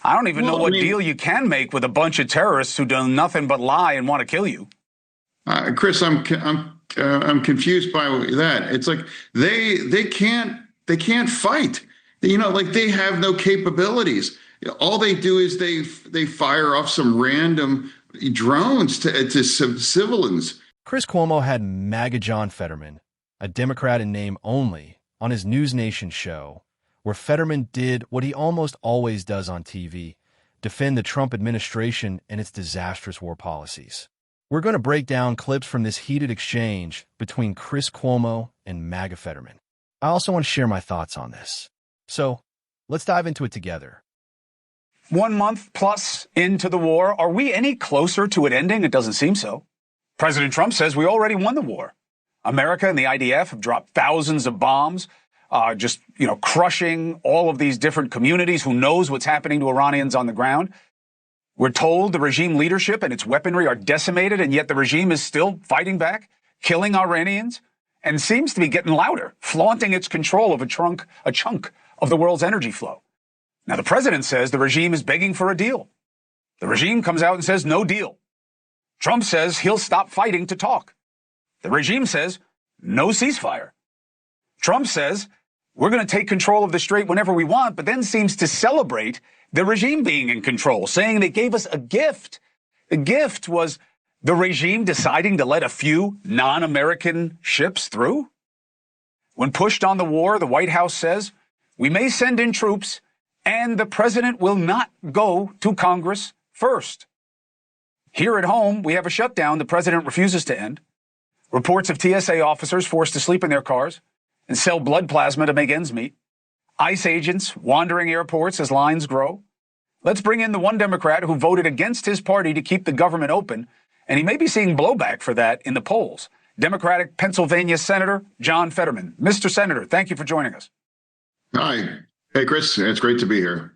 I don't even know Well, what deal you can make with a bunch of terrorists who do nothing but lie and want to kill you. Chris, I'm confused by that. It's like they can't fight. Like they have no capabilities. All they do is they fire off some random drones to civilians. Chris Cuomo had MAGA John Fetterman, a Democrat in name only, on his News Nation show, where Fetterman did what he almost always does on TV, defend the Trump administration and its disastrous war policies. We're going to break down clips from this heated exchange between Chris Cuomo and MAGA Fetterman. I also want to share my thoughts on this. So let's dive into it together. 1 month plus into the war, are we any closer to it ending? It doesn't seem so. President Trump says we already won the war. America and the IDF have dropped thousands of bombs, crushing all of these different communities. Who knows what's happening to Iranians on the ground? We're told the regime leadership and its weaponry are decimated, and yet the regime is still fighting back, killing Iranians, and seems to be getting louder, flaunting its control of a chunk of the world's energy flow. Now, the president says the regime is begging for a deal. The regime comes out and says no deal. Trump says he'll stop fighting to talk. The regime says no ceasefire. Trump says we're going to take control of the strait whenever we want, but then seems to celebrate the regime being in control, saying they gave us a gift. The gift was the regime deciding to let a few non-American ships through. When pushed on the war, the White House says we may send in troops and the president will not go to Congress first. Here at home, we have a shutdown the president refuses to end. Reports of TSA officers forced to sleep in their cars and sell blood plasma to make ends meet. ICE agents wandering airports as lines grow. Let's bring in the one Democrat who voted against his party to keep the government open, and he may be seeing blowback for that in the polls. Democratic Pennsylvania Senator John Fetterman. Mr. Senator, thank you for joining us. Hi. Hey, Chris. It's great to be here.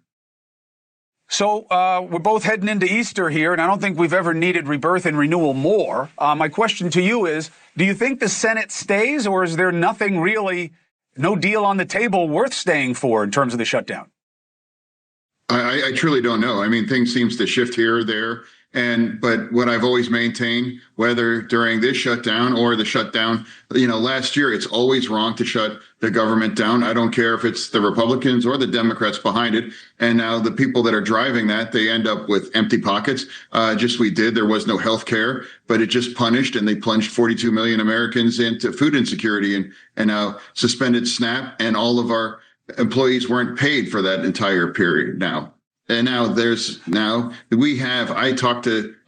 So we're both heading into Easter here, and I don't think we've ever needed rebirth and renewal more. My question to you is, do you think the Senate stays, or is there nothing really, no deal on the table worth staying for in terms of the shutdown? I truly don't know. I mean, things seems to shift here or there. But what I've always maintained, whether during this shutdown or the shutdown, last year, it's always wrong to shut the government down. I don't care if it's the Republicans or the Democrats behind it. And now the people that are driving that, they end up with empty pockets. There was no health care, but it just punished, and they plunged 42 million Americans into food insecurity and now suspended SNAP, and all of our employees weren't paid for that entire period now. And now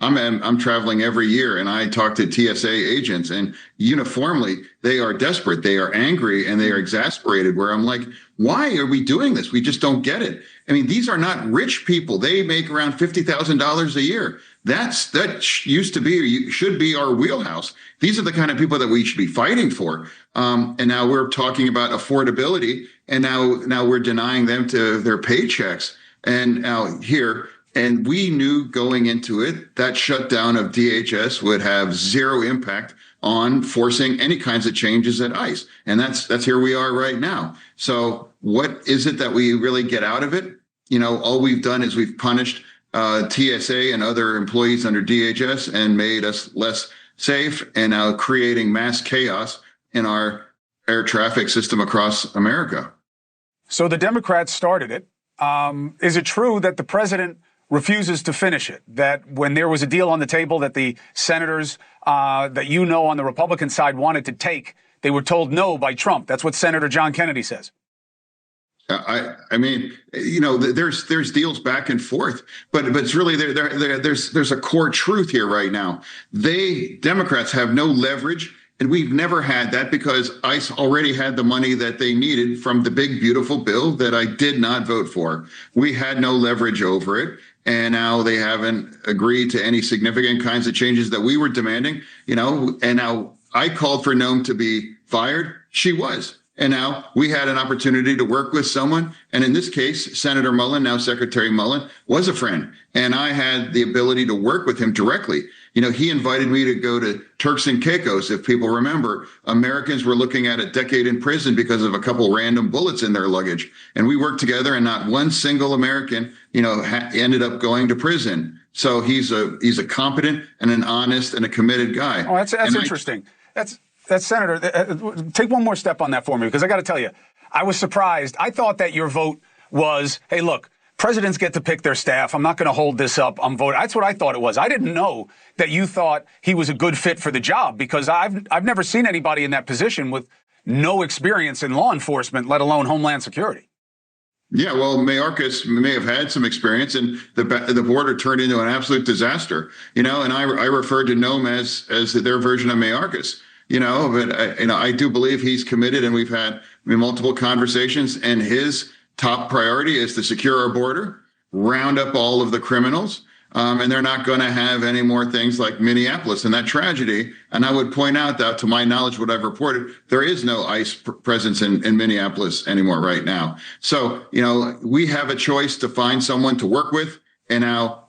I'm traveling every year, and I talk to TSA agents, and uniformly they are desperate. They are angry and they are exasperated, where I'm like, why are we doing this? We just don't get it. I mean, these are not rich people. They make around $50,000 a year. That should be our wheelhouse. These are the kind of people that we should be fighting for. And now we're talking about affordability, and now we're denying them to their paychecks. And now here, and we knew going into it that shutdown of DHS would have zero impact on forcing any kinds of changes at ICE. And that's here we are right now. So what is it that we really get out of it? All we've done is we've punished TSA and other employees under DHS and made us less safe, and now creating mass chaos in our air traffic system across America. So the Democrats started it. Is it true that the president refuses to finish it? That when there was a deal on the table that the senators that on the Republican side wanted to take, they were told no by Trump? That's what Senator John Kennedy says. I mean, there's deals back and forth, but it's really there's a core truth here right now. Democrats have no leverage. And we've never had that because ICE already had the money that they needed from the big, beautiful bill that I did not vote for. We had no leverage over it. And now they haven't agreed to any significant kinds of changes that we were demanding, and now I called for Noam to be fired. She was. And now we had an opportunity to work with someone. And in this case, Senator Mullen, now Secretary Mullen, was a friend. And I had the ability to work with him directly. You know, he invited me to go to Turks and Caicos. If people remember, Americans were looking at a decade in prison because of a couple random bullets in their luggage. And we worked together, and not one single American, ended up going to prison. So he's a competent and an honest and a committed guy. Oh, that's interesting. That's Senator. Take one more step on that for me, because I got to tell you, I was surprised. I thought that your vote was, hey, look, presidents get to pick their staff. I'm not going to hold this up. I'm voting. That's what I thought it was. I didn't know that you thought he was a good fit for the job, because I've never seen anybody in that position with no experience in law enforcement, let alone Homeland Security. Yeah, well, Mayorkas may have had some experience, and the border turned into an absolute disaster. And I referred to Noam as their version of Mayorkas. But I do believe he's committed, and we've had multiple conversations, and his top priority is to secure our border, round up all of the criminals, and they're not going to have any more things like Minneapolis and that tragedy. And I would point out that, to my knowledge, what I've reported, there is no ICE presence in Minneapolis anymore right now. So, we have a choice to find someone to work with, and now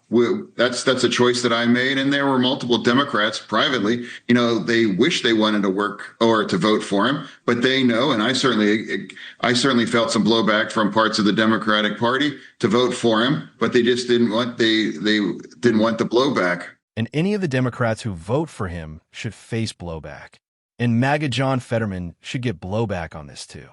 that's a choice that I made. And there were multiple Democrats privately, they wish they wanted to work or to vote for him, but they know, and I certainly felt some blowback from parts of the Democratic Party to vote for him, but they just didn't want they didn't want the blowback. And any of the Democrats who vote for him should face blowback. And MAGA John Fetterman should get blowback on this too.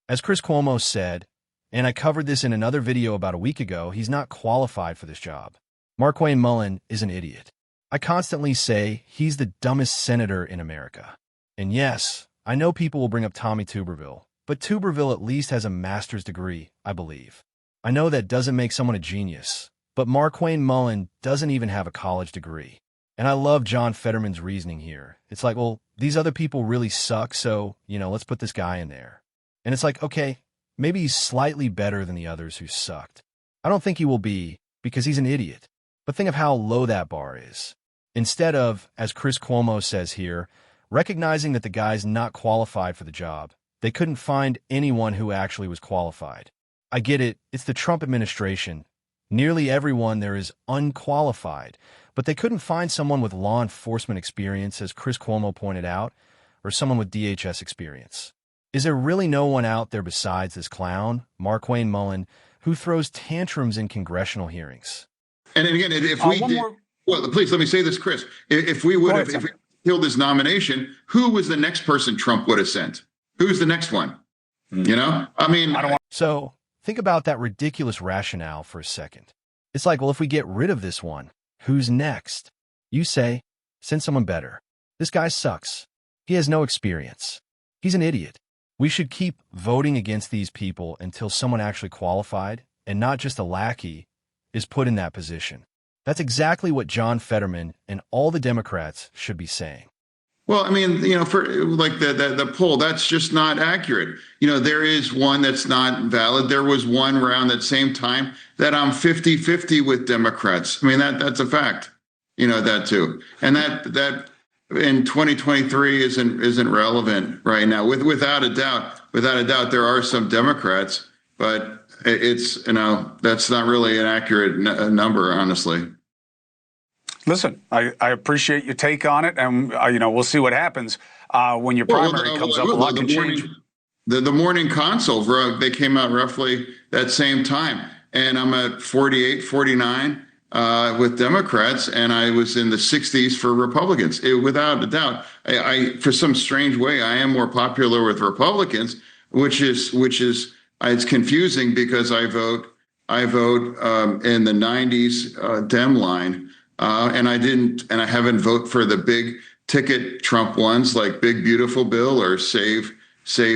As Chris Cuomo said, and I covered this in another video about a week ago, he's not qualified for this job. Markwayne Mullin is an idiot. I constantly say he's the dumbest senator in America. And yes, I know people will bring up Tommy Tuberville, but Tuberville at least has a master's degree, I believe. I know that doesn't make someone a genius, but Markwayne Mullin doesn't even have a college degree. And I love John Fetterman's reasoning here. It's like, well, these other people really suck, so, let's put this guy in there. And it's like, okay, maybe he's slightly better than the others who sucked. I don't think he will be, because he's an idiot. But think of how low that bar is. Instead of, as Chris Cuomo says here, recognizing that the guy's not qualified for the job, they couldn't find anyone who actually was qualified. I get it, it's the Trump administration. Nearly everyone there is unqualified, but they couldn't find someone with law enforcement experience, as Chris Cuomo pointed out, or someone with DHS experience. Is there really no one out there besides this clown, Markwayne Mullin, who throws tantrums in congressional hearings? And again, if we did, well, please let me say this, Chris. If we killed his nomination, who was the next person Trump would have sent? Who's the next one? So think about that ridiculous rationale for a second. It's like, well, if we get rid of this one, who's next? You say, send someone better. This guy sucks. He has no experience. He's an idiot. We should keep voting against these people until someone actually qualified, and not just a lackey, is put in that position. That's exactly what John Fetterman and all the Democrats should be saying. Well, for like the poll, that's just not accurate. There is one that's not valid. There was one around that same time that I'm 50-50 with Democrats. That's a fact. That too. And that in 2023 isn't relevant right now. Without a doubt, there are some Democrats, but it's, that's not really an accurate number, honestly. Listen, I appreciate your take on it, and we'll see what happens when your primary comes up. A lot can change. The morning consult, they came out roughly that same time, and I'm at 48, 49 with Democrats, and I was in the 60s for Republicans. Without a doubt, I for some strange way, I am more popular with Republicans, which is it's confusing because I vote in the 90s Dem line. And I haven't voted for the big ticket Trump ones like Big Beautiful Bill or Save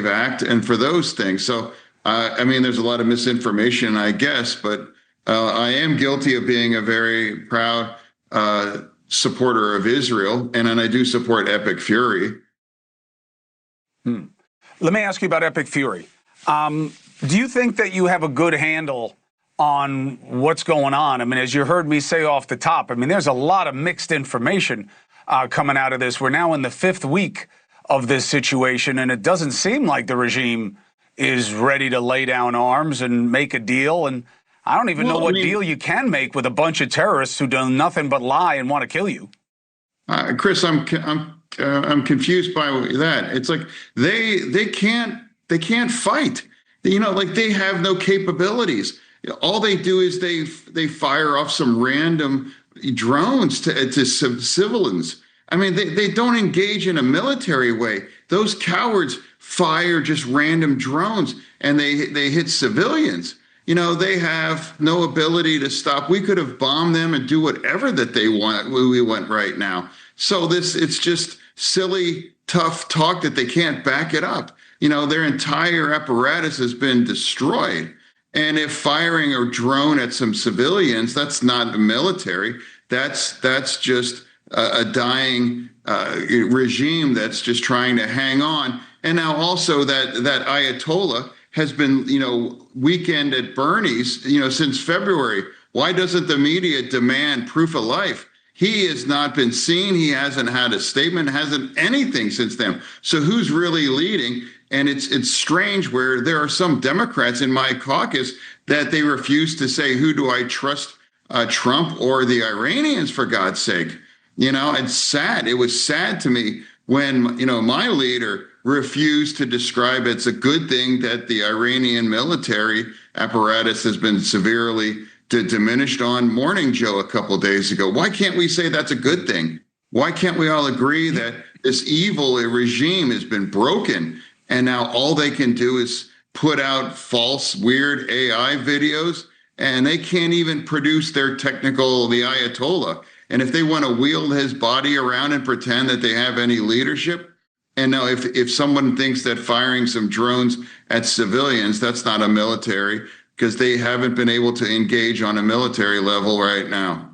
Act, and for those things. So, there's a lot of misinformation, I guess, but I am guilty of being a very proud supporter of Israel, and I do support Epic Fury. Let me ask you about Epic Fury. Do you think that you have a good handle on what's going on? As you heard me say off the top, there's a lot of mixed information coming out of this. We're now in the 5th week of this situation, and it doesn't seem like the regime is ready to lay down arms and make a deal. And I don't even know what deal you can make with a bunch of terrorists who do nothing but lie and want to kill you. Chris, I'm confused by that. It's like they can't fight. Like they have no capabilities. All they do is they fire off some random drones to civilians. I mean, they don't engage in a military way. Those cowards fire just random drones and they hit civilians. They have no ability to stop. We could have bombed them and do whatever that they want. We want right now. So it's just silly, tough talk that they can't back it up. Their entire apparatus has been destroyed. And if firing a drone at some civilians, that's not the military. That's just a dying regime that's just trying to hang on. And now also that Ayatollah has been, weekend at Bernie's, since February. Why doesn't the media demand proof of life? He has not been seen. He hasn't had a statement, hasn't anything since then. So who's really leading? And it's strange where there are some Democrats in my caucus that they refuse to say, who do I trust, Trump or the Iranians, for God's sake? It's sad. It was sad to me when, my leader refused to describe it's a good thing that the Iranian military apparatus has been severely diminished on Morning Joe a couple of days ago. Why can't we say that's a good thing? Why can't we all agree that this evil regime has been broken and now all they can do is put out false, weird AI videos, and they can't even produce the Ayatollah. And if they want to wield his body around and pretend that they have any leadership, and now if someone thinks that firing some drones at civilians, that's not a military, because they haven't been able to engage on a military level right now.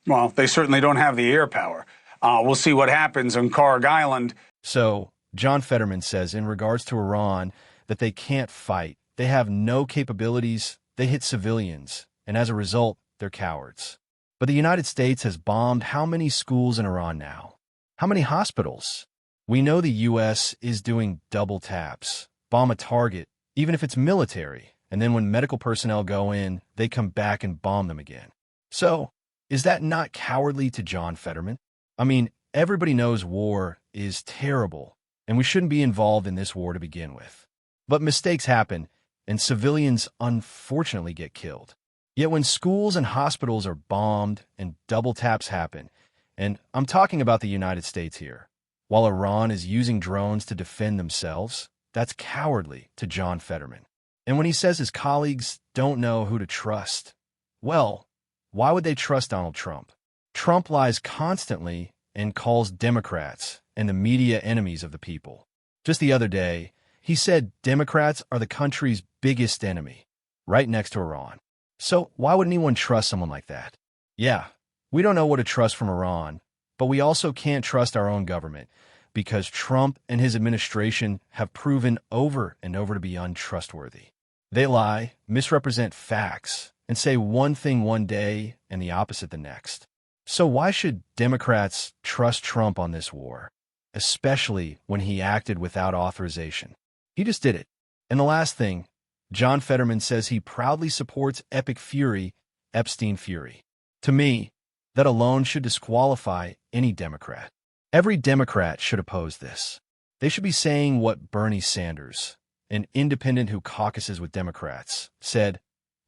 Well, they certainly don't have the air power. We'll see what happens on Karg Island. So John Fetterman says in regards to Iran that they can't fight. They have no capabilities. They hit civilians. And as a result, they're cowards. But the United States has bombed how many schools in Iran now? How many hospitals? We know the U.S. is doing double taps. Bomb a target, even if it's military. And then when medical personnel go in, they come back and bomb them again. So, is that not cowardly to John Fetterman? I mean, everybody knows war is terrible, and we shouldn't be involved in this war to begin with. But mistakes happen, and civilians unfortunately get killed. Yet when schools and hospitals are bombed and double taps happen, and I'm talking about the United States here, while Iran is using drones to defend themselves, that's cowardly to John Fetterman. And when he says his colleagues don't know who to trust, well, why would they trust Donald Trump? Trump lies constantly and calls Democrats and the media enemies of the people. Just the other day, he said Democrats are the country's biggest enemy, right next to Iran. So why would anyone trust someone like that? Yeah, we don't know what to trust from Iran, but we also can't trust our own government because Trump and his administration have proven over and over to be untrustworthy. They lie, misrepresent facts, and say one thing one day and the opposite the next. So why should Democrats trust Trump on this war, especially when he acted without authorization? He just did it. And the last thing, John Fetterman says he proudly supports epic fury, Epstein fury. To me, that alone should disqualify any Democrat. Every Democrat should oppose this. They should be saying what Bernie Sanders, an independent who caucuses with Democrats, said,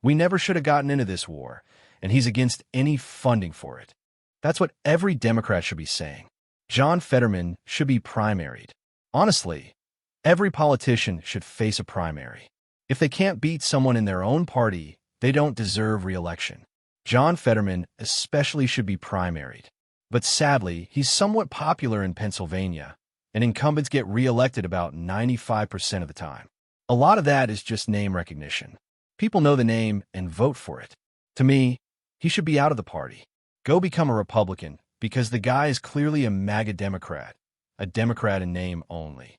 "We never should have gotten into this war, and he's against any funding for it." That's what every Democrat should be saying. John Fetterman should be primaried. Honestly, every politician should face a primary. If they can't beat someone in their own party, they don't deserve re-election. John Fetterman especially should be primaried. But sadly, he's somewhat popular in Pennsylvania, and incumbents get re-elected about 95% of the time. A lot of that is just name recognition. People know the name and vote for it. To me, he should be out of the party. Go become a Republican, because the guy is clearly a MAGA Democrat, a Democrat in name only.